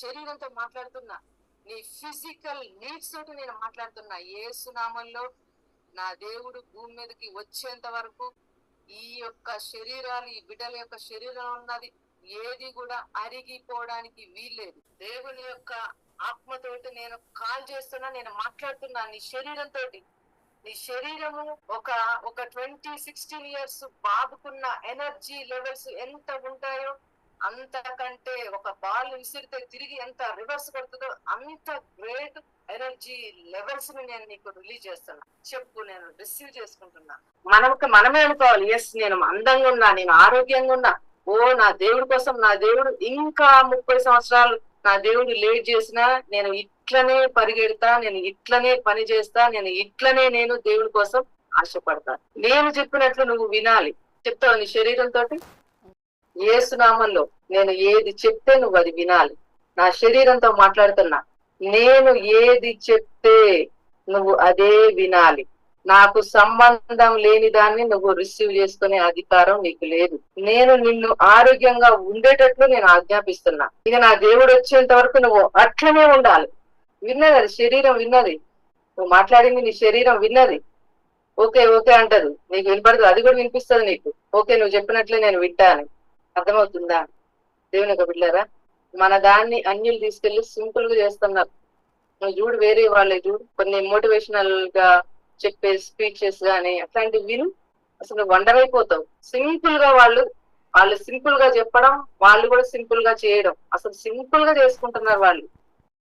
శరీరంతో మాట్లాడుతున్నా, నీ ఫిజికల్ నీడ్స్ తోటి నేను మాట్లాడుతున్నా. యేసు నామంలో నా దేవుడు భూమి మీదకి వచ్చేంత వరకు ఈ యొక్క శరీరాలు, ఈ బిడ్డల యొక్క శరీరం ఉన్నది ఏది కూడా అరిగిపోవడానికి వీల్లేదు. దేవుని యొక్క ఆత్మతోటి నేను కాల్ చేస్తున్నా, నేను మాట్లాడుతున్నా. నీ శరీరంతో, నీ శరీరము ఒక 20-16 years బాబుకున్న ఎనర్జీ లెవెల్స్ ఎంత ఉంటాయో అంతకంటే ఒక బాల్ విసిరితే తిరిగి ఎంత రివర్స్ కొడుతుందో అంత గ్రేట్ ఎనర్జీ లెవెల్స్ ని నేను నీకు రిలీజ్ చేస్తున్నా. చెప్పు, నేను రిసీవ్ చేసుకుంటున్నా. మనమే అనుకోవాలి, ఎస్ నేను అందంగా ఉన్నా, నేను ఆరోగ్యంగా ఉన్నా. ఓ నా దేవుడి కోసం, నా దేవుడు ఇంకా 30 సంవత్సరాలు నా దేవుడు లేట్ చేసినా నేను ఇట్లనే పరిగెడతా, నేను ఇట్లనే పని చేస్తా, నేను దేవుడి కోసం ఆశపడతా. నేను చెప్పినట్లు నువ్వు వినాలి. చెప్తావు నీ శరీరంతో. యేసునామంలో నేను ఏది చెప్తే నువ్వు అది వినాలి. నా శరీరంతో మాట్లాడుతున్నా, నేను ఏది చెప్తే నువ్వు అదే వినాలి. నాకు సంబంధం లేని దాన్ని నువ్వు రిసీవ్ చేసుకునే అధికారం నీకు లేదు. నేను నిన్ను ఆరోగ్యంగా ఉండేటట్లు నేను ఆజ్ఞాపిస్తున్నా. ఇక నా దేవుడు వచ్చేంత వరకు నువ్వు అట్లనే ఉండాలి. విన్నది అది, శరీరం విన్నది. నువ్వు మాట్లాడింది నీ శరీరం విన్నది. ఓకే ఓకే అంటది, నీకు వినపడదు, అది కూడా వినిపిస్తుంది నీకు. ఓకే నువ్వు చెప్పినట్లే నేను వింటాను. అర్థమవుతుందా? దేవుని యొక్క బిడ్డలారా, మన దాన్ని అన్యులు తీసుకెళ్లి సింపుల్ గా చేస్తున్నారు. నువ్వు చూడు, వేరే వాళ్ళే చూడు, కొన్ని మోటివేషనల్ గా చెప్పే స్పీచెస్ గానీ అట్లాంటివి విను, అసలు వండర్ అయిపోతావు. సింపుల్ గా వాళ్ళు సింపుల్ గా చెప్పడం, వాళ్ళు కూడా సింపుల్ గా చేయడం, అసలు సింపుల్ గా చేసుకుంటున్నారు వాళ్ళు.